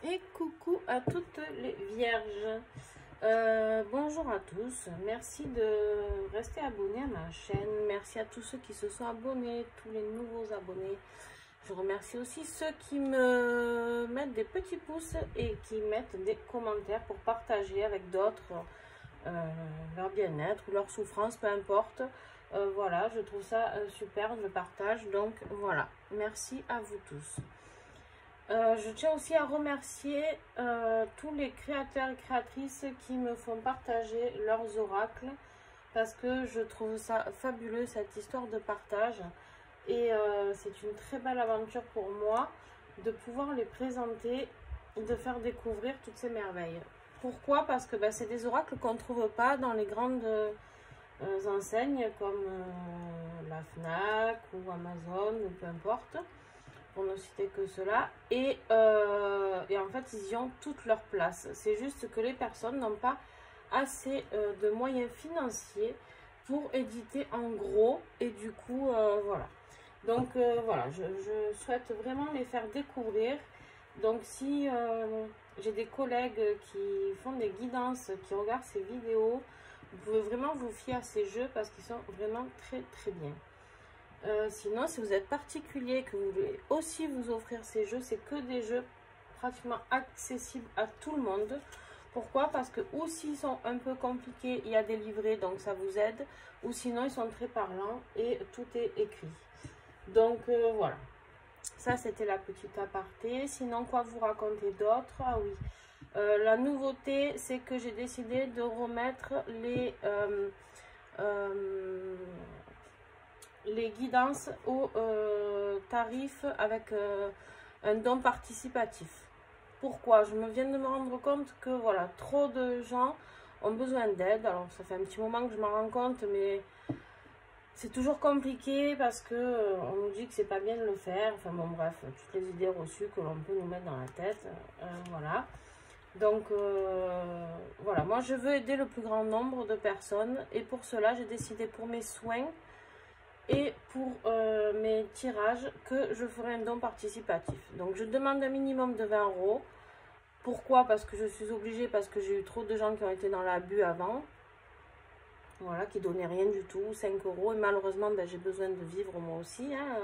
Et coucou à toutes les vierges. Bonjour à tous, merci de rester abonnés à ma chaîne, merci à tous ceux qui se sont abonnés, tous les nouveaux abonnés. Je remercie aussi ceux qui me mettent des petits pouces et qui mettent des commentaires pour partager avec d'autres leur bien-être ou leur souffrance, peu importe. Voilà, je trouve ça super, je partage, donc voilà, merci à vous tous. Je tiens aussi à remercier tous les créateurs et créatrices qui me font partager leurs oracles parce que je trouve ça fabuleux, cette histoire de partage, et c'est une très belle aventure pour moi de pouvoir les présenter, de faire découvrir toutes ces merveilles. Pourquoi? Parce que c'est des oracles qu'on ne trouve pas dans les grandes enseignes comme la FNAC ou Amazon ou peu importe, pour ne citer que cela, et en fait ils y ont toute leur place. C'est juste que les personnes n'ont pas assez de moyens financiers pour éditer en gros, et du coup voilà. Donc voilà, je souhaite vraiment les faire découvrir. Donc si j'ai des collègues qui font des guidances, qui regardent ces vidéos, vous pouvez vraiment vous fier à ces jeux parce qu'ils sont vraiment très très bien. Sinon, si vous êtes particulier, que vous voulez aussi vous offrir ces jeux, c'est que des jeux pratiquement accessibles à tout le monde. Pourquoi? Parce que ou s'ils sont un peu compliqués, il y a des livrets, donc ça vous aide, ou sinon ils sont très parlants et tout est écrit. Donc voilà, ça c'était la petite aparté. Sinon, quoi vous raconter d'autre? Ah oui, la nouveauté, c'est que j'ai décidé de remettre les guidances au tarif avec un don participatif. Pourquoi? Je me viens de me rendre compte que voilà, trop de gens ont besoin d'aide. Alors ça fait un petit moment que je m'en rends compte, mais c'est toujours compliqué parce que on nous dit que c'est pas bien de le faire. Enfin bon, bref, toutes les idées reçues que l'on peut nous mettre dans la tête, voilà. Donc voilà, moi je veux aider le plus grand nombre de personnes, et pour cela j'ai décidé, pour mes soins et pour mes tirages, que je ferai un don participatif. Donc je demande un minimum de 20 €. Pourquoi? Parce que je suis obligée, parce que j'ai eu trop de gens qui ont été dans l'abus avant. Voilà, qui donnaient rien du tout, 5 €. Et malheureusement, j'ai besoin de vivre moi aussi. Hein.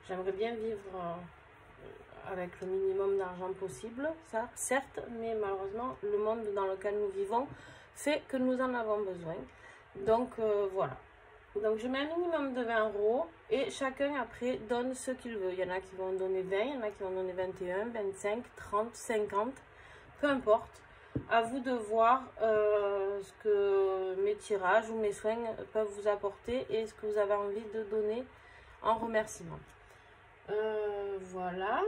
J'aimerais bien vivre avec le minimum d'argent possible, ça, certes. Mais malheureusement, le monde dans lequel nous vivons fait que nous en avons besoin. Donc voilà. Donc je mets un minimum de 20 € et chacun après donne ce qu'il veut. Il y en a qui vont donner 20, il y en a qui vont donner 21, 25, 30, 50, peu importe. À vous de voir ce que mes tirages ou mes soins peuvent vous apporter et ce que vous avez envie de donner en remerciement. Voilà,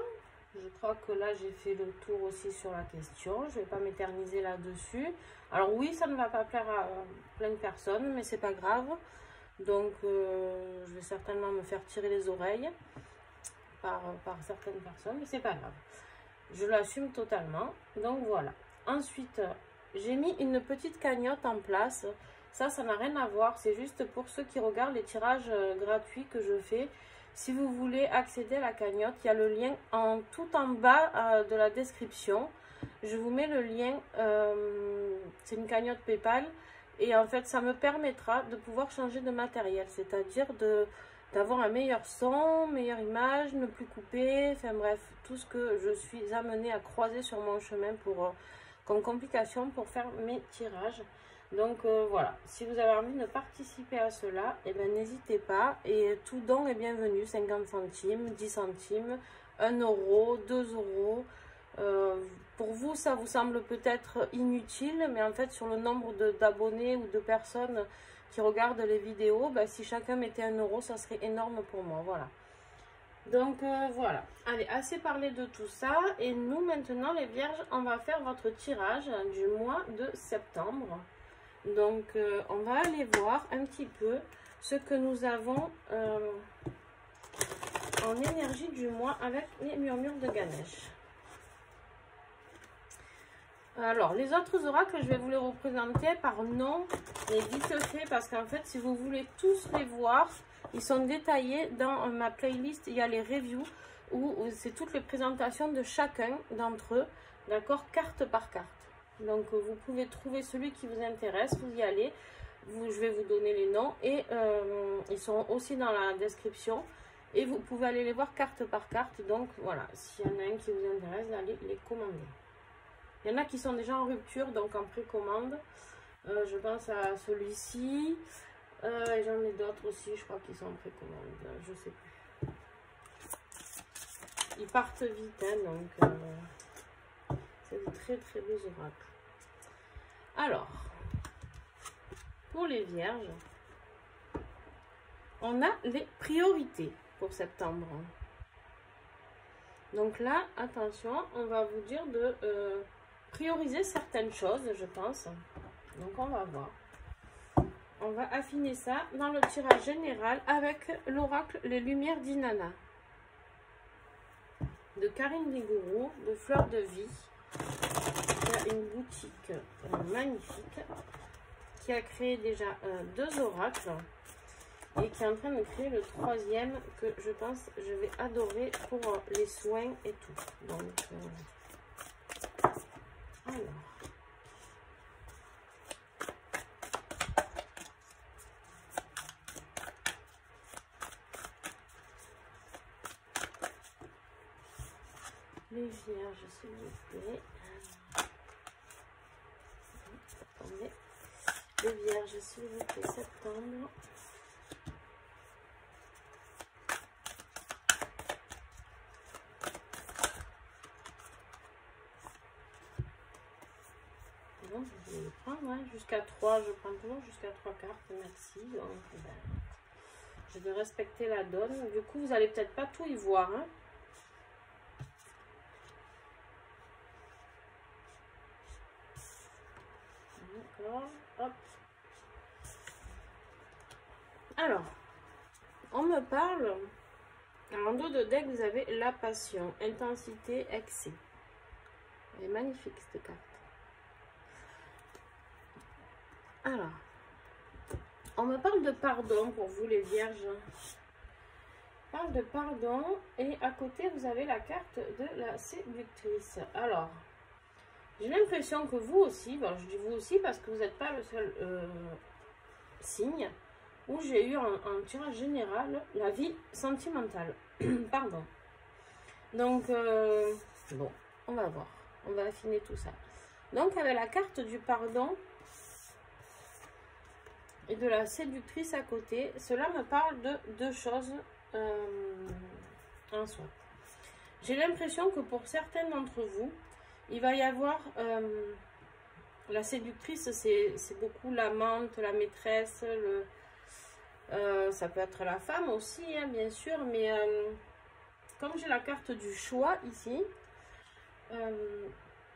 je crois que là j'ai fait le tour aussi sur la question. Je ne vais pas m'éterniser là-dessus. Alors oui, ça ne va pas plaire à plein de personnes, mais c'est pas grave. Donc je vais certainement me faire tirer les oreilles par certaines personnes, mais c'est pas grave. Je l'assume totalement. Donc voilà. Ensuite, j'ai mis une petite cagnotte en place. Ça n'a rien à voir. C'est juste pour ceux qui regardent les tirages gratuits que je fais. Si vous voulez accéder à la cagnotte, il y a le lien tout en bas de la description. Je vous mets le lien. C'est une cagnotte PayPal. Et en fait, ça me permettra de pouvoir changer de matériel. C'est-à-dire d'avoir un meilleur son, meilleure image, ne plus couper. Enfin bref, tout ce que je suis amenée à croiser sur mon chemin comme complication pour faire mes tirages. Donc voilà, si vous avez envie de participer à cela, n'hésitez pas. Et tout don est bienvenu, 50 centimes, 10 centimes, 1 €, 2 €. Pour vous, ça vous semble peut-être inutile, mais en fait, sur le nombre d'abonnés ou de personnes qui regardent les vidéos, si chacun mettait 1 €, ça serait énorme pour moi. Voilà. Donc voilà. Allez, assez parlé de tout ça. Et nous, maintenant, les vierges, on va faire votre tirage du mois de septembre. Donc, on va aller voir un petit peu ce que nous avons en énergie du mois avec les murmures de Ganesh. Alors, les autres oracles, je vais vous les représenter par nom et vite fait, parce qu'en fait, si vous voulez tous les voir, ils sont détaillés dans ma playlist. Il y a les reviews où c'est toutes les présentations de chacun d'entre eux, d'accord, carte par carte. Donc vous pouvez trouver celui qui vous intéresse, vous y allez, je vais vous donner les noms et ils sont aussi dans la description et vous pouvez aller les voir carte par carte. Donc voilà, s'il y en a un qui vous intéresse, allez les commander. Il y en a qui sont déjà en rupture, donc en précommande. Je pense à celui-ci. Et j'en ai d'autres aussi, je crois qu'ils sont en précommande. Je sais plus. Ils partent vite, hein, donc c'est de très très beaux oracles. Alors, pour les vierges, on a les priorités pour septembre. Donc là, attention, on va vous dire de prioriser certaines choses, je pense. Donc on va voir. On va affiner ça dans le tirage général avec l'oracle Les Lumières d'Inanna. De Karine Desgourou, de Fleur de Vie. Il y a une boutique magnifique qui a créé déjà 2 oracles et qui est en train de créer le 3e que je pense je vais adorer pour les soins et tout. Donc, alors. Les vierges, s'il vous plaît. Attendez. Les vierges, s'il vous plaît, septembre. Bon, je vais le prendre, hein. Jusqu'à 3, je prends toujours jusqu'à 3 cartes, merci. Donc, ben, je vais respecter la donne. Du coup, vous n'allez peut-être pas tout y voir, hein. Hop. Alors, on me parle, en dos de deck, vous avez la passion, intensité, excès. Elle est magnifique cette carte. Alors, on me parle de pardon pour vous les vierges. On parle de pardon et à côté, vous avez la carte de la séductrice. Alors, j'ai l'impression que vous aussi, bon, je dis vous aussi parce que vous n'êtes pas le seul signe où j'ai eu un tirage général, la vie sentimentale. Pardon. Donc, bon, on va voir. On va affiner tout ça. Donc, avec la carte du pardon et de la séductrice à côté, cela me parle de 2 choses en soi. J'ai l'impression que pour certains d'entre vous, il va y avoir la séductrice, c'est beaucoup l'amante, la maîtresse, ça peut être la femme aussi, hein, bien sûr, mais comme j'ai la carte du choix ici,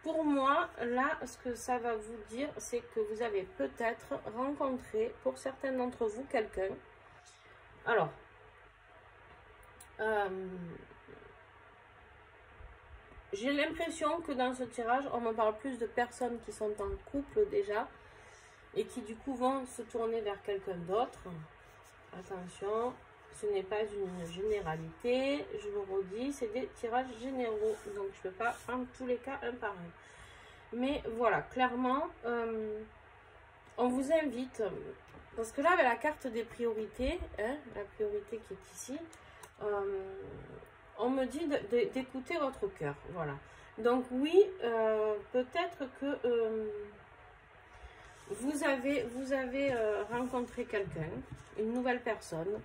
pour moi, là, ce que ça va vous dire, c'est que vous avez peut-être rencontré, pour certains d'entre vous, quelqu'un. Alors, j'ai l'impression que dans ce tirage, on me parle plus de personnes qui sont en couple déjà et qui du coup vont se tourner vers quelqu'un d'autre. Attention, ce n'est pas une généralité, je le redis, c'est des tirages généraux, donc je ne peux pas prendre tous les cas un par un. Mais voilà, clairement, on vous invite, parce que là, avec la carte des priorités, hein, la priorité qui est ici, on me dit d'écouter votre cœur, voilà. Donc oui, peut-être que vous avez rencontré quelqu'un, une nouvelle personne,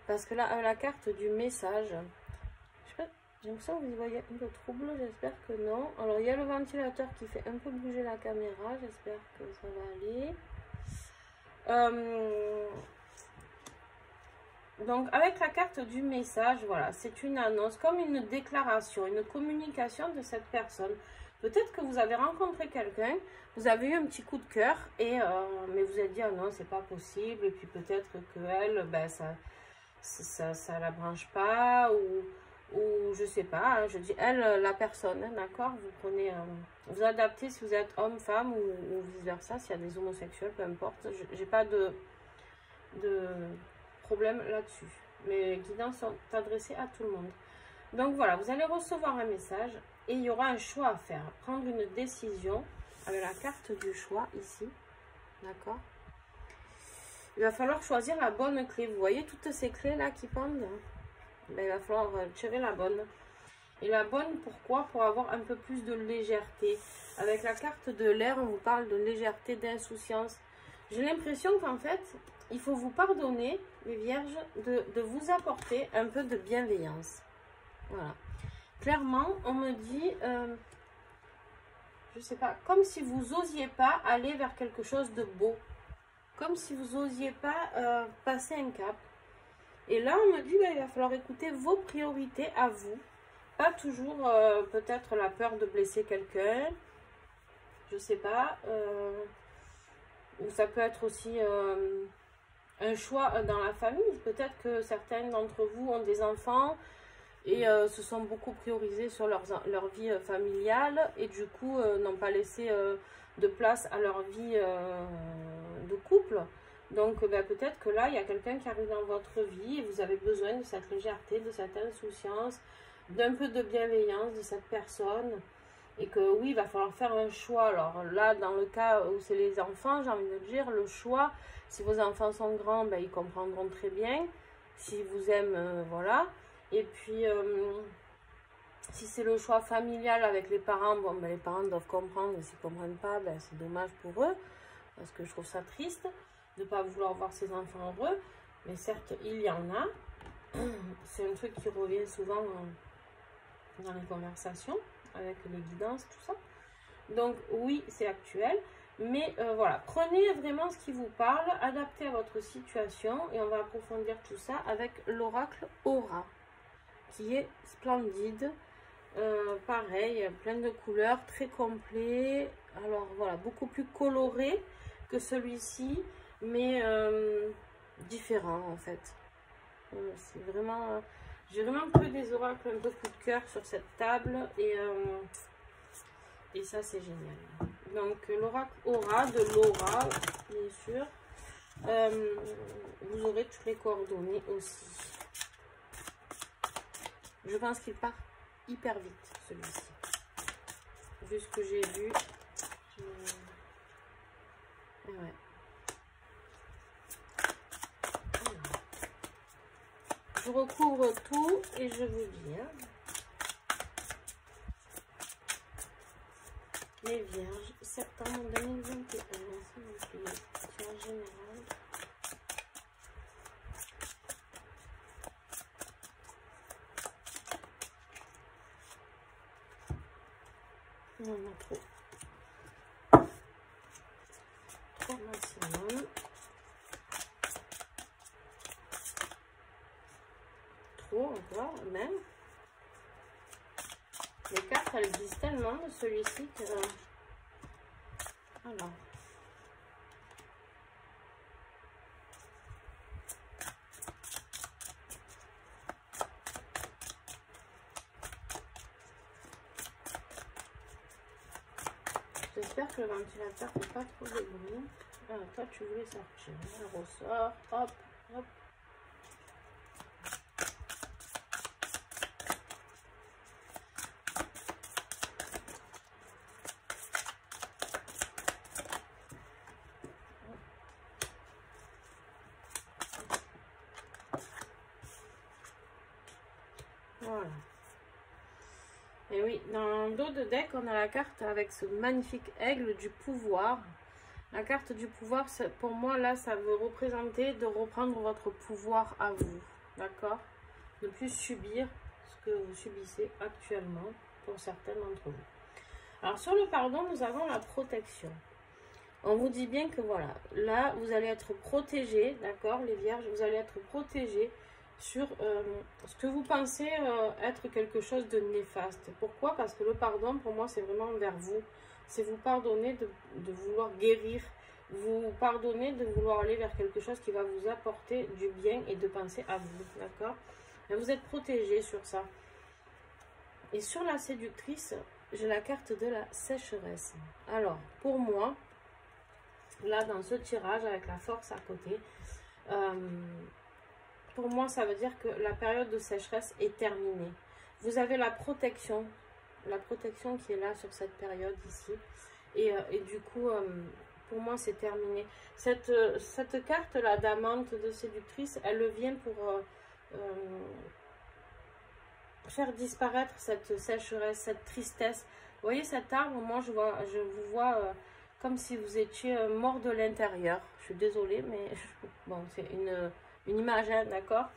parce que là, la carte du message, je sais pas, j'ai l'impression que vous y voyez un peu trouble, j'espère que non. Alors, il y a le ventilateur qui fait un peu bouger la caméra, j'espère que ça va aller. Donc, avec la carte du message, voilà, c'est une annonce, comme une déclaration, une communication de cette personne. Peut-être que vous avez rencontré quelqu'un, vous avez eu un petit coup de cœur, et mais vous êtes dit, ah non, c'est pas possible, et puis peut-être qu'elle, ben, ça la branche pas, ou je sais pas, hein, je dis elle, la personne, hein, d'accord, vous prenez, vous adaptez si vous êtes homme, femme, ou vice versa, s'il y a des homosexuels, peu importe, j'ai pas de problème là-dessus. Mes guidances sont adressées à tout le monde. Donc voilà, vous allez recevoir un message et il y aura un choix à faire. Prendre une décision avec la carte du choix ici. D'accord? Il va falloir choisir la bonne clé. Vous voyez toutes ces clés là qui pendent? Ben, il va falloir tirer la bonne. Et la bonne, pourquoi? Pour avoir un peu plus de légèreté. Avec la carte de l'air, on vous parle de légèreté, d'insouciance. J'ai l'impression qu'en fait, il faut vous pardonner, les vierges, de vous apporter un peu de bienveillance. Voilà. Clairement, on me dit, je sais pas, comme si vous n'osiez pas aller vers quelque chose de beau. Comme si vous n'osiez pas passer un cap. Et là, on me dit, il va falloir écouter vos priorités à vous. Pas toujours peut-être la peur de blesser quelqu'un. Je sais pas. Ou ça peut être aussi un choix dans la famille. Peut-être que certains d'entre vous ont des enfants et se sont beaucoup priorisés sur leur vie familiale. Et du coup, n'ont pas laissé de place à leur vie de couple. Donc, peut-être que là, il y a quelqu'un qui arrive dans votre vie et vous avez besoin de cette légèreté, de cette insouciance, d'un peu de bienveillance de cette personne. Et que oui, il va falloir faire un choix. Alors là, dans le cas où c'est les enfants, j'ai envie de dire, le choix, si vos enfants sont grands, ils comprendront très bien. S'ils vous aiment, voilà. Et puis, si c'est le choix familial avec les parents, bon, les parents doivent comprendre. S'ils ne comprennent pas, c'est dommage pour eux. Parce que je trouve ça triste de ne pas vouloir voir ses enfants heureux. Mais certes, il y en a. C'est un truc qui revient souvent dans les conversations, avec les guidances, tout ça. Donc oui, c'est actuel. Mais voilà, prenez vraiment ce qui vous parle, adaptez à votre situation. Et on va approfondir tout ça avec l'oracle Aura, qui est splendide. Pareil, plein de couleurs, très complet. Alors voilà, beaucoup plus coloré que celui-ci, mais différent en fait. C'est vraiment, j'ai vraiment que des oracles un peu coup de cœur sur cette table et ça c'est génial. Donc l'oracle Aura de Laura, bien sûr. Vous aurez toutes les coordonnées aussi. Je pense qu'il part hyper vite celui-ci. Vu ce que j'ai vu. Ouais. Je recouvre tout et je vous dis. Les vierges, septembre 2021. En général. On en a trop. Trop maximum. Encore même. Les cartes elles disent tellement de celui-ci que alors j'espère que le ventilateur ne fait pas trop de bruit. Alors toi tu voulais sortir, on ressort, hop hop. Voilà. Et oui, dans le dos de deck, on a la carte avec ce magnifique aigle du pouvoir. La carte du pouvoir, pour moi, là, ça veut représenter de reprendre votre pouvoir à vous. D'accord? Ne plus subir ce que vous subissez actuellement pour certains d'entre vous. Alors, sur le pardon, nous avons la protection. On vous dit bien que voilà, là, vous allez être protégés, d'accord, les vierges, vous allez être protégés sur ce que vous pensez être quelque chose de néfaste. Pourquoi? Parce que le pardon, pour moi, c'est vraiment vers vous. C'est vous pardonner de vouloir guérir, vous pardonner de vouloir aller vers quelque chose qui va vous apporter du bien et de penser à vous, d'accord? Vous êtes protégés sur ça. Et sur la séductrice, j'ai la carte de la sécheresse. Alors, pour moi, là, dans ce tirage, avec la force à côté, pour moi, ça veut dire que la période de sécheresse est terminée. vous avez la protection qui est là sur cette période ici. Et du coup, pour moi, c'est terminé. Cette carte-là d'amante de séductrice, elle vient pour faire disparaître cette sécheresse, cette tristesse. Vous voyez cet arbre, moi je vous vois comme si vous étiez mort de l'intérieur. Je suis désolée, mais bon, c'est une image, hein, d'accord,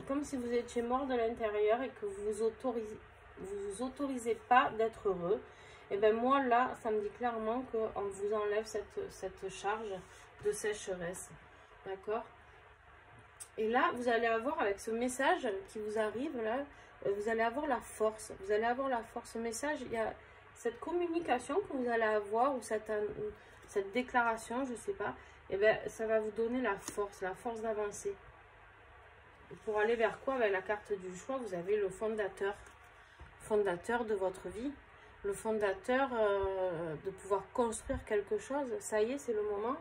comme si vous étiez mort de l'intérieur et que vous autorisez pas d'être heureux. Et bien moi là, ça me dit clairement qu'on vous enlève cette charge de sécheresse, d'accord. Et là, vous allez avoir, avec ce message qui vous arrive là, vous allez avoir la force. Vous allez avoir la force. Ce message, il y a cette communication que vous allez avoir, ou cette déclaration, je ne sais pas. Et bien, ça va vous donner la force d'avancer. Pour aller vers quoi? Avec la carte du choix, vous avez le fondateur de votre vie. Le fondateur de pouvoir construire quelque chose. Ça y est, c'est le moment.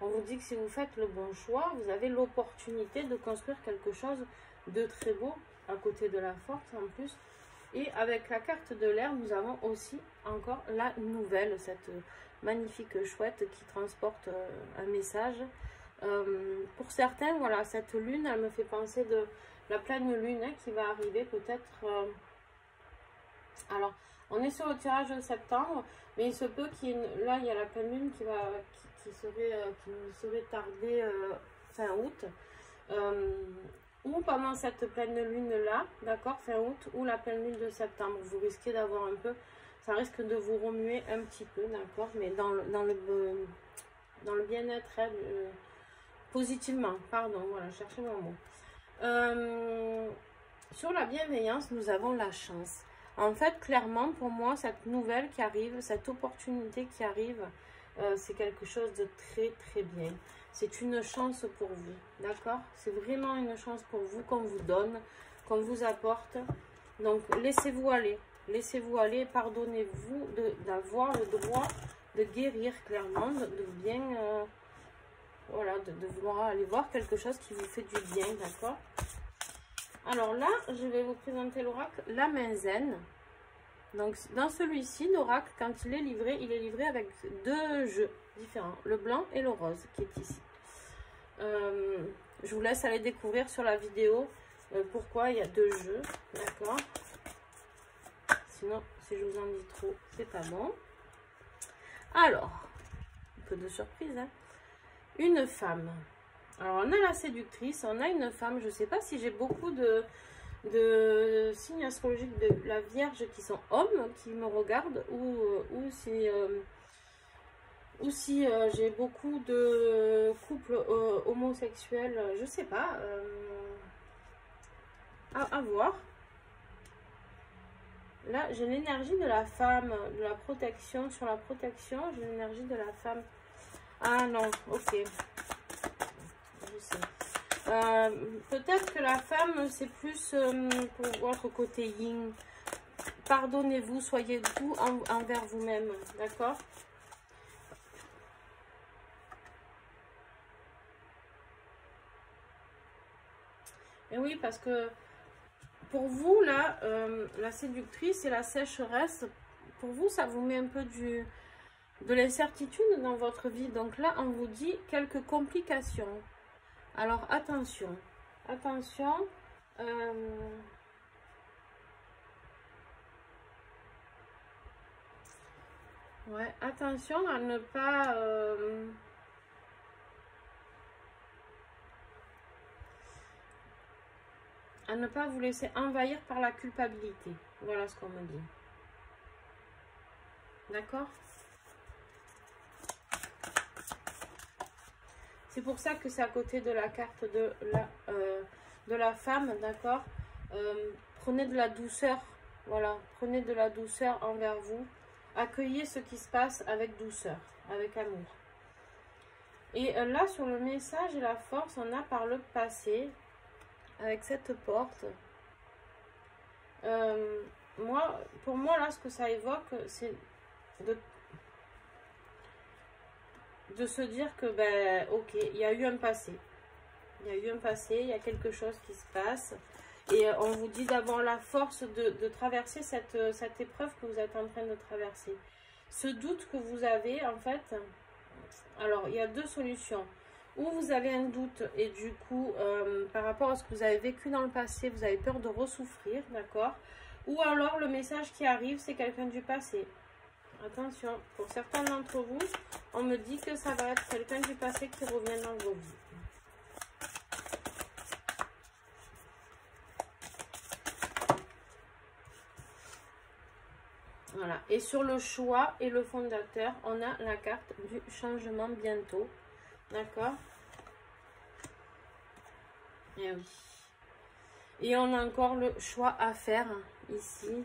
On vous dit que si vous faites le bon choix, vous avez l'opportunité de construire quelque chose de très beau, à côté de la force en plus. Et avec la carte de l'air, nous avons aussi encore la nouvelle, cette magnifique chouette qui transporte un message. Pour certains, voilà, cette lune, elle me fait penser de la pleine lune, hein, qui va arriver peut-être. Alors, on est sur le tirage de septembre, mais il se peut là, il y a la pleine lune qui serait tardée fin août, ou pendant cette pleine lune là, d'accord, fin août, ou la pleine lune de septembre. Vous risquez d'avoir un peu, ça risque de vous remuer un petit peu, d'accord, mais dans le bien-être, hein, positivement, pardon, voilà, cherchez mon mot. Sur la bienveillance, nous avons la chance. En fait, clairement, pour moi, cette nouvelle qui arrive, cette opportunité qui arrive, c'est quelque chose de très, très bien. C'est une chance pour vous, d'accord? C'est vraiment une chance pour vous qu'on vous donne, qu'on vous apporte. Donc, laissez-vous aller. Laissez-vous aller, pardonnez-vous d'avoir le droit de guérir, clairement, de bien... voilà, de vouloir aller voir quelque chose qui vous fait du bien, d'accord? Alors là, je vais vous présenter l'oracle La Main Zen. Donc, dans celui-ci, l'oracle, quand il est livré avec deux jeux différents, le blanc et le rose, qui est ici. Je vous laisse aller découvrir sur la vidéo pourquoi il y a deux jeux, d'accord? Sinon, si je vous en dis trop, c'est pas bon. Alors, un peu de surprise, hein? Une femme. Alors, on a la séductrice, on a une femme. Je ne sais pas si j'ai beaucoup de signes astrologiques de la Vierge qui sont hommes, qui me regardent, ou si j'ai beaucoup de couples homosexuels, je ne sais pas. À voir. Là, j'ai l'énergie de la femme, de la protection. Sur la protection, j'ai l'énergie de la femme. Ah non, ok. Je sais. Peut-être que la femme, c'est plus pour votre côté yin. Pardonnez-vous, soyez doux envers vous-même, d'accord? Et oui, parce que pour vous, là, la séductrice et la sécheresse, pour vous, ça vous met un peu de l'incertitude dans votre vie. Donc là, on vous dit quelques complications. Alors, attention. Attention. Ouais, attention à ne pas... à ne pas vous laisser envahir par la culpabilité. Voilà ce qu'on me dit. D'accord? C'est pour ça que c'est à côté de la carte de la femme, d'accord? Prenez de la douceur, voilà. Prenez de la douceur envers vous. Accueillez ce qui se passe avec douceur, avec amour. Et là, sur le message et la force, on a par le passé... avec cette porte, pour moi, là, ce que ça évoque, c'est de se dire que, ben, ok, il y a eu un passé. Il y a eu un passé, il y a quelque chose qui se passe. Et on vous dit d'avoir la force de traverser cette épreuve que vous êtes en train de traverser. Ce doute que vous avez, en fait, alors il y a deux solutions. Ou vous avez un doute et du coup, par rapport à ce que vous avez vécu dans le passé, vous avez peur de ressouffrir, d'accord? Ou alors le message qui arrive, c'est quelqu'un du passé. Attention, pour certains d'entre vous, on me dit que ça va être quelqu'un du passé qui revient dans vos vies. Voilà. Et sur le choix et le fondateur, on a la carte du changement bientôt. D'accord? Et oui. Et on a encore le choix à faire ici.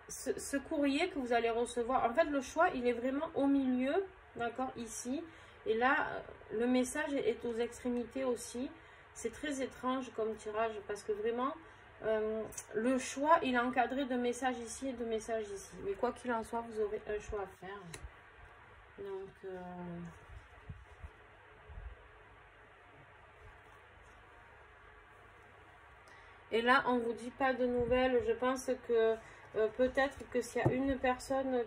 Ce courrier que vous allez recevoir, en fait, le choix, il est vraiment au milieu, d'accord, ici. Et là, le message est aux extrémités aussi. C'est très étrange comme tirage parce que vraiment, le choix, il est encadré de messages ici et de messages ici. Mais quoi qu'il en soit, vous aurez un choix à faire. Donc, et là, on ne vous dit pas de nouvelles. Je pense que peut-être que s'il y a une personne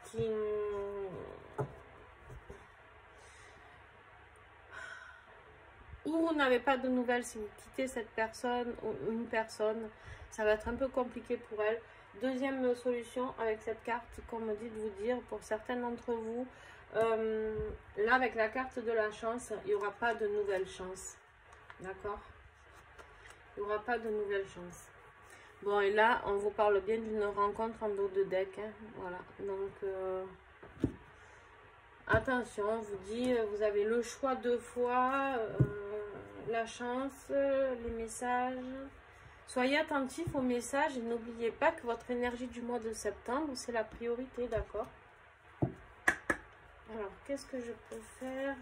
qui ou vous n'avez pas de nouvelles, si vous quittez cette personne ou une personne, ça va être un peu compliqué pour elle. Deuxième solution avec cette carte qu'on me dit de vous dire, pour certains d'entre vous, là avec la carte de la chance, il n'y aura pas de nouvelles chances. D'accord? Il n'y aura pas de nouvelles chances. Bon, et là, on vous parle bien d'une rencontre en dos de deck. Hein, voilà, donc attention, on vous dit, vous avez le choix deux fois, la chance, les messages. Soyez attentifs aux messages et n'oubliez pas que votre énergie du mois de septembre, c'est la priorité, d'accord? Alors, qu'est-ce que je peux faire?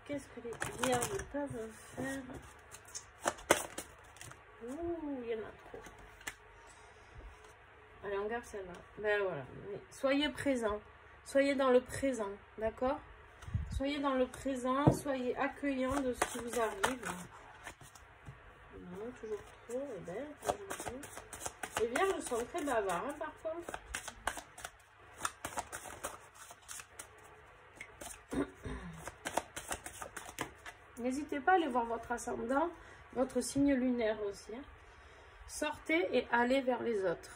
Qu'est-ce que les vierges peuvent faire? Ouh, il y en a trop. Allez, on garde celle-là. Ben voilà. Mais soyez présents. Soyez dans le présent, d'accord? Soyez dans le présent. Soyez accueillants de ce qui vous arrive. Non, toujours trop. Et belle aujourd'hui. Les vierges sont très bavards, hein, par contre. N'hésitez pas à aller voir votre ascendant, votre signe lunaire aussi. Hein. Sortez et allez vers les autres.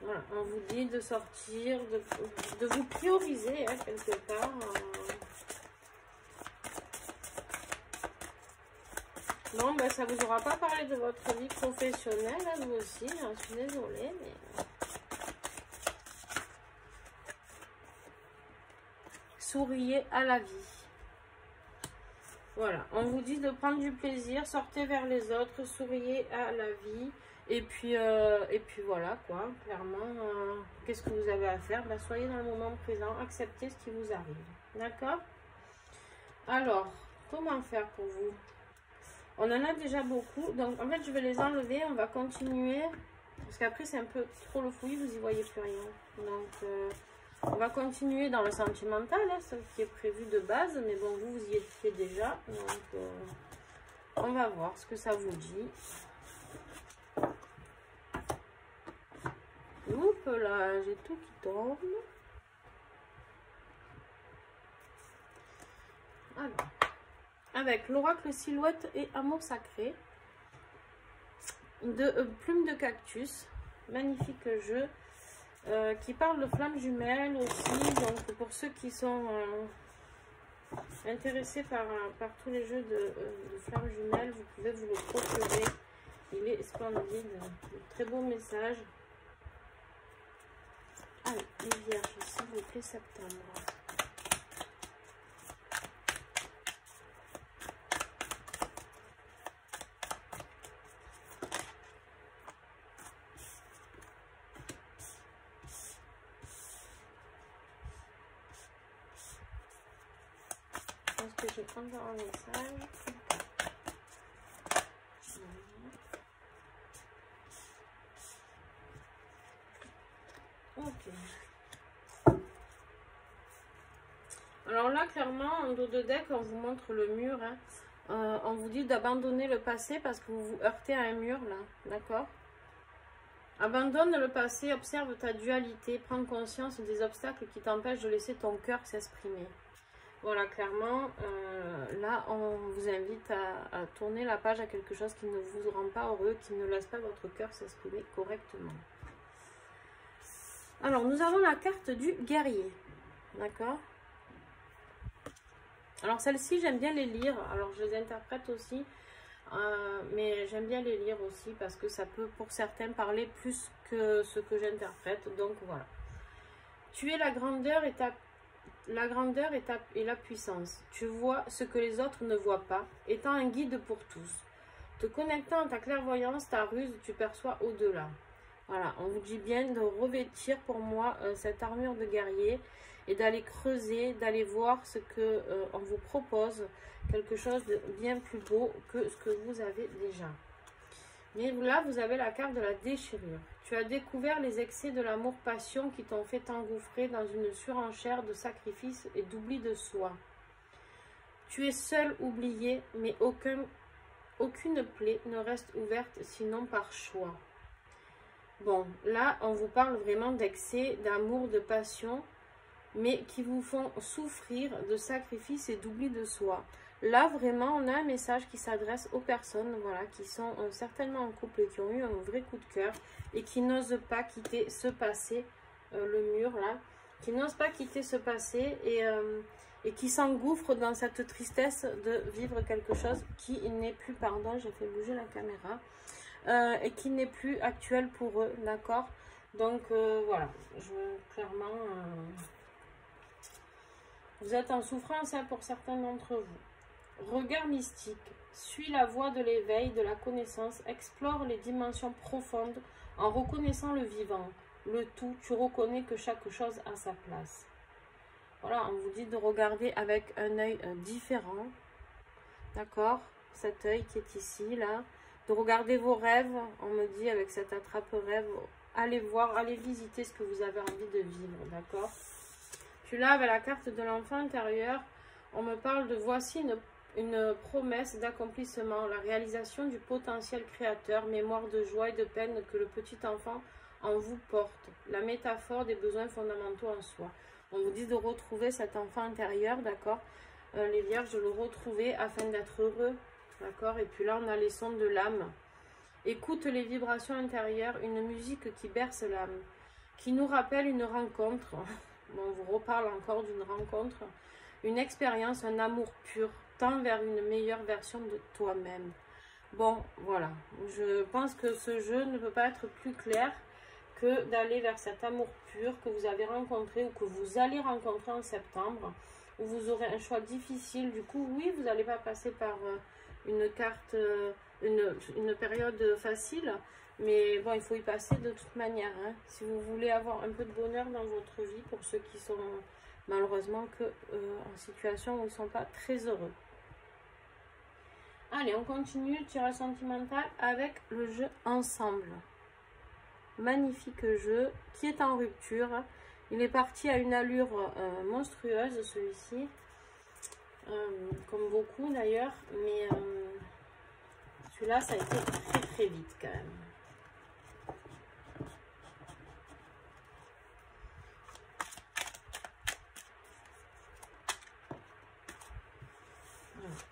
Voilà, on vous dit de sortir, de vous prioriser hein, quelque part. Bon, ben, ça ne vous aura pas parlé de votre vie professionnelle, hein, vous aussi, j'en suis désolée. Mais... souriez à la vie. Voilà, on vous dit de prendre du plaisir, sortez vers les autres, souriez à la vie. Et puis voilà quoi, clairement, qu'est-ce que vous avez à faire? Ben, soyez dans le moment présent, acceptez ce qui vous arrive. D'accord? Alors, comment faire pour vous? On en a déjà beaucoup, donc en fait je vais les enlever, on va continuer. Parce qu'après c'est un peu trop le fouillis, vous n'y voyez plus rien. Donc on va continuer dans le sentimental, hein, ce qui est prévu de base, mais bon, vous y étiez déjà. Donc on va voir ce que ça vous dit. Oups là, j'ai tout qui tombe. Alors, avec l'oracle silhouette et amour sacré, de plume de cactus, magnifique jeu, qui parle de flammes jumelles aussi. Donc pour ceux qui sont intéressés par tous les jeux de flammes jumelles, vous pouvez vous le procurer. Il est splendide, très beau message. Allez, les vierges, s'il vous plaît, septembre. Je pense que je vais prendre un message. Ok. Alors là, clairement, en dos de deck, on vous montre le mur. Hein. On vous dit d'abandonner le passé parce que vous vous heurtez à un mur là, d'accord? Abandonne le passé, observe ta dualité, prends conscience des obstacles qui t'empêchent de laisser ton cœur s'exprimer. Voilà, clairement, là, on vous invite à tourner la page à quelque chose qui ne vous rend pas heureux, qui ne laisse pas votre cœur s'exprimer correctement. Alors, nous avons la carte du guerrier, d'accord? Alors, celles-ci, j'aime bien les lire. Alors, je les interprète aussi, mais j'aime bien les lire aussi parce que ça peut, pour certains, parler plus que ce que j'interprète. Donc, voilà. Tu es la grandeur et la puissance. Tu vois ce que les autres ne voient pas, étant un guide pour tous. Te connectant à ta clairvoyance, ta ruse, tu perçois au-delà. Voilà, on vous dit bien de revêtir pour moi cette armure de guerrier et d'aller creuser, d'aller voir ce que on vous propose, quelque chose de bien plus beau que ce que vous avez déjà. Mais là, vous avez la carte de la déchirure. Tu as découvert les excès de l'amour-passion qui t'ont fait t'engouffrer dans une surenchère de sacrifices et d'oubli de soi. Tu es seul oublié, mais aucune plaie ne reste ouverte sinon par choix. Bon, là, on vous parle vraiment d'excès, d'amour, de passion, mais qui vous font souffrir de sacrifices et d'oubli de soi. Là, vraiment, on a un message qui s'adresse aux personnes, voilà, qui sont certainement en couple et qui ont eu un vrai coup de cœur et qui n'osent pas quitter ce passé, le mur là, qui n'osent pas quitter ce passé et qui s'engouffrent dans cette tristesse de vivre quelque chose qui n'est plus, pardon, j'ai fait bouger la caméra, et qui n'est plus actuel pour eux, d'accord? Donc, voilà, clairement, vous êtes en souffrance hein, pour certains d'entre vous. Regard mystique, suis la voie de l'éveil, de la connaissance, explore les dimensions profondes en reconnaissant le vivant. Le tout, tu reconnais que chaque chose a sa place. Voilà, on vous dit de regarder avec un œil différent. D'accord? Cet œil qui est ici, là. De regarder vos rêves. On me dit avec cette attrape-rêve, allez voir, allez visiter ce que vous avez envie de vivre. D'accord? Puis là, avec la carte de l'enfant intérieur, on me parle de voici une promesse d'accomplissement, la réalisation du potentiel créateur, mémoire de joie et de peine que le petit enfant en vous porte, la métaphore des besoins fondamentaux en soi. On vous dit de retrouver cet enfant intérieur, d'accord? Les vierges, de le retrouver afin d'être heureux, d'accord? Et puis là, on a les sons de l'âme. Écoute les vibrations intérieures, une musique qui berce l'âme, qui nous rappelle une rencontre. On vous reparle encore d'une rencontre, une expérience, un amour pur, tend vers une meilleure version de toi-même. Bon, voilà. Je pense que ce jeu ne peut pas être plus clair que d'aller vers cet amour pur que vous avez rencontré ou que vous allez rencontrer en septembre, où vous aurez un choix difficile. Du coup, oui, vous n'allez pas passer par une période facile, mais bon, il faut y passer de toute manière. Hein. Si vous voulez avoir un peu de bonheur dans votre vie, pour ceux qui sont malheureusement en situation où ils ne sont pas très heureux. Allez, on continue le tirage sentimental avec le jeu Ensemble. Magnifique jeu qui est en rupture. Il est parti à une allure monstrueuse, celui-ci. Comme beaucoup d'ailleurs, mais celui-là, ça a été très très vite quand même.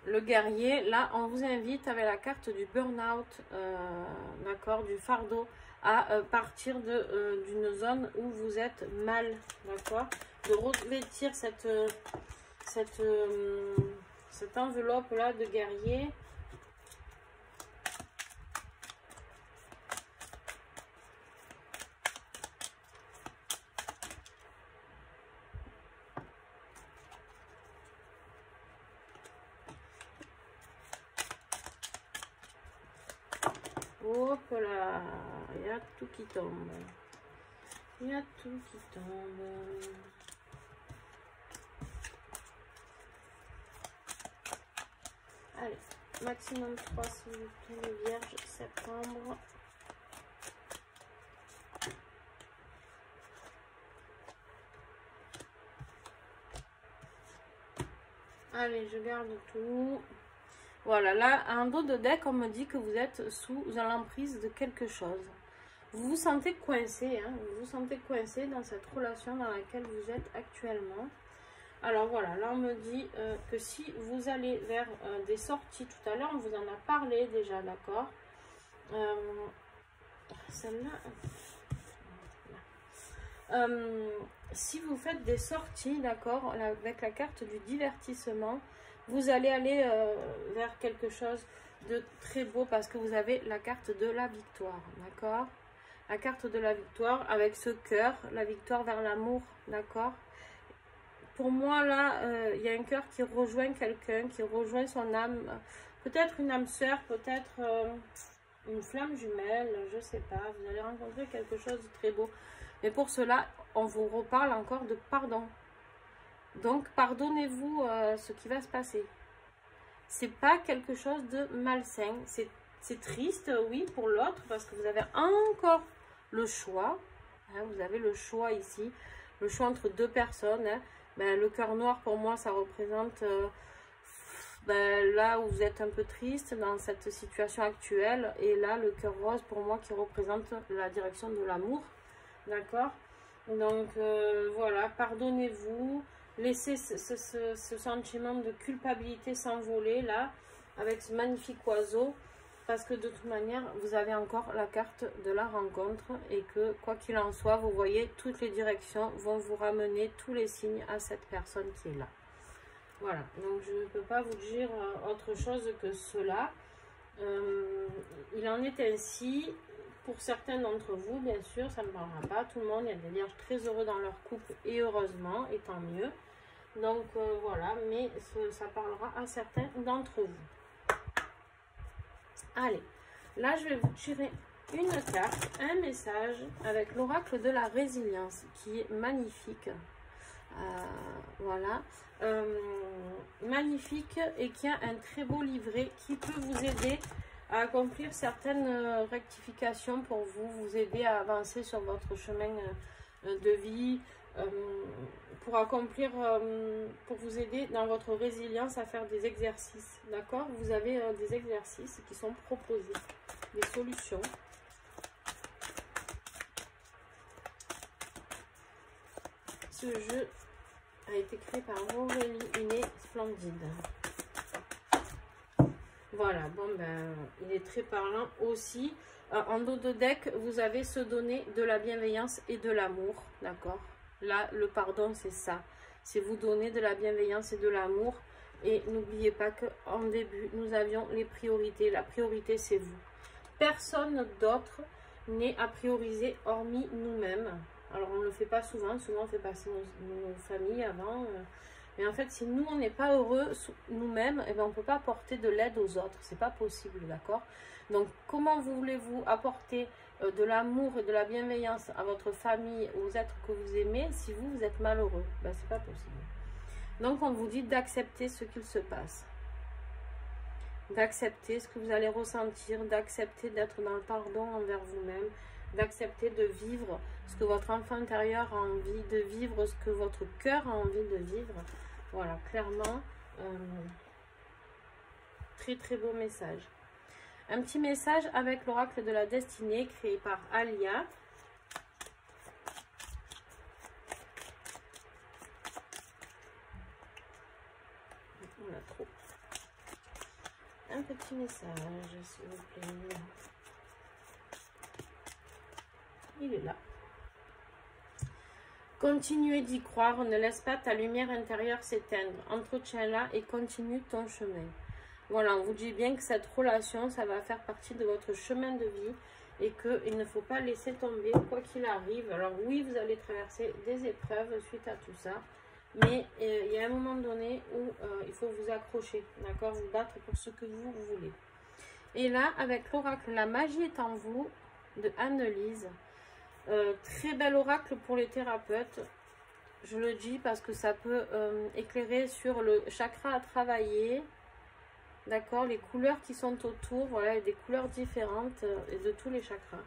Le guerrier, là, on vous invite avec la carte du burn-out, d'accord, du fardeau, à partir d'une zone où vous êtes mal, d'accord, de revêtir cette enveloppe-là de guerrier. Hop là, il y a tout qui tombe. Il y a tout qui tombe. Allez, maximum 3 s'il vous plaît, les vierges, septembre. Allez, je garde tout. Voilà, là, en dos de deck, on me dit que vous êtes sous l'emprise de quelque chose. Vous vous sentez coincé, hein, vous vous sentez coincé dans cette relation dans laquelle vous êtes actuellement. Alors voilà, là on me dit que si vous allez vers des sorties, tout à l'heure on vous en a parlé déjà, d'accord. Celle-là, si vous faites des sorties, d'accord, avec la carte du divertissement, vous allez aller vers quelque chose de très beau parce que vous avez la carte de la victoire, d'accord. La carte de la victoire avec ce cœur, la victoire vers l'amour, d'accord. Pour moi, là, il y a un cœur qui rejoint quelqu'un, qui rejoint son âme, peut-être une âme sœur, peut-être une flamme jumelle, je sais pas. Vous allez rencontrer quelque chose de très beau. Mais pour cela, on vous reparle encore de pardon. Donc, pardonnez-vous ce qui va se passer. C'est pas quelque chose de malsain. C'est triste, oui, pour l'autre, parce que vous avez encore le choix. Hein, vous avez le choix ici. Le choix entre deux personnes. Hein. Ben, le cœur noir, pour moi, ça représente là où vous êtes un peu triste dans cette situation actuelle. Et là, le cœur rose, pour moi, qui représente la direction de l'amour. D'accord? Donc, voilà, pardonnez-vous. Laissez ce sentiment de culpabilité s'envoler, là, avec ce magnifique oiseau. Parce que de toute manière, vous avez encore la carte de la rencontre et que, quoi qu'il en soit, vous voyez, toutes les directions vont vous ramener tous les signes à cette personne qui est là. Voilà, donc je ne peux pas vous dire autre chose que cela. Il en est ainsi pour certains d'entre vous, bien sûr, ça ne parlera pas tout le monde. Il y a des vierges très heureux dans leur couple et heureusement, et tant mieux. Donc voilà, mais ça parlera à certains d'entre vous. Allez, là je vais vous tirer une carte, un message avec l'oracle de la résilience qui est magnifique. Voilà, magnifique et qui a un très beau livret qui peut vous aider à accomplir certaines rectifications pour vous aider à avancer sur votre chemin de vie, pour accomplir, pour vous aider dans votre résilience à faire des exercices, d'accord. Vous avez des exercices qui sont proposés, des solutions. Ce jeu a été créé par Aurélie, une splendide. Voilà, bon ben, il est très parlant aussi. En dos de deck, vous avez se donner de la bienveillance et de l'amour, d'accord. Là, le pardon, c'est ça. C'est vous donner de la bienveillance et de l'amour. Et n'oubliez pas qu'en début, nous avions les priorités. La priorité, c'est vous. Personne d'autre n'est à prioriser hormis nous-mêmes. Alors, on ne le fait pas souvent. Souvent, on fait passer nos familles avant. Mais en fait, si nous, on n'est pas heureux nous-mêmes, eh bien, on ne peut pas apporter de l'aide aux autres. C'est pas possible, d'accord? Donc, comment voulez-vous apporter de l'amour et de la bienveillance à votre famille, aux êtres que vous aimez, si vous, vous êtes malheureux? Ben, c'est pas possible. Donc, on vous dit d'accepter ce qu'il se passe. D'accepter ce que vous allez ressentir, d'accepter d'être dans le pardon envers vous-même, d'accepter de vivre ce que votre enfant intérieur a envie de vivre, ce que votre cœur a envie de vivre. Voilà, clairement, très très beau message. Un petit message avec l'oracle de la destinée créé par Alia. On a trop. Un petit message, s'il vous plaît. Il est là. Continuez d'y croire, ne laisse pas ta lumière intérieure s'éteindre. Entretiens-la et continue ton chemin. Voilà, on vous dit bien que cette relation, ça va faire partie de votre chemin de vie et qu'il ne faut pas laisser tomber quoi qu'il arrive. Alors oui, vous allez traverser des épreuves suite à tout ça, mais il y a un moment donné où il faut vous accrocher, d'accord, vous battre pour ce que vous voulez. Et là, avec l'oracle « La magie est en vous » de Annelise, très bel oracle pour les thérapeutes. Je le dis parce que ça peut éclairer sur le chakra à travailler. D'accord, les couleurs qui sont autour, voilà, des couleurs différentes et de tous les chakras.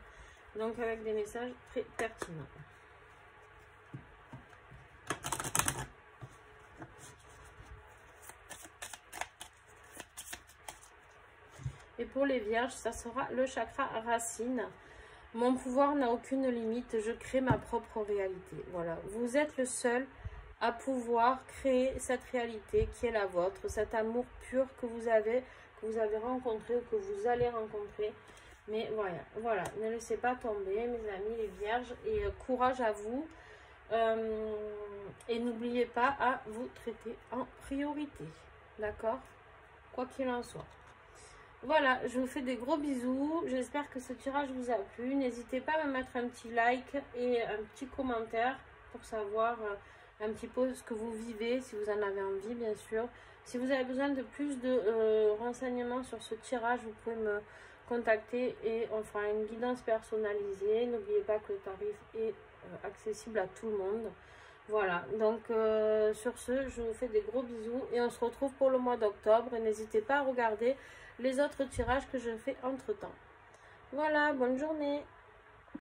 Donc avec des messages très pertinents. pour les vierges, ça sera le chakra racine. Mon pouvoir n'a aucune limite, je crée ma propre réalité. Voilà, vous êtes le seul à pouvoir créer cette réalité qui est la vôtre, cet amour pur que vous avez rencontré ou que vous allez rencontrer. Mais voilà, ne laissez pas tomber, mes amis les vierges, et courage à vous. Et n'oubliez pas à vous traiter en priorité, d'accord, quoi qu'il en soit. Voilà, je vous fais des gros bisous, j'espère que ce tirage vous a plu. N'hésitez pas à me mettre un petit like et un petit commentaire pour savoir un petit peu ce que vous vivez, si vous en avez envie bien sûr. Si vous avez besoin de plus de renseignements sur ce tirage, vous pouvez me contacter et on fera une guidance personnalisée. N'oubliez pas que le tarif est accessible à tout le monde. Voilà, donc sur ce, je vous fais des gros bisous et on se retrouve pour le mois d'octobre. Et n'hésitez pas à regarder les autres tirages que je fais entre temps. Voilà, bonne journée.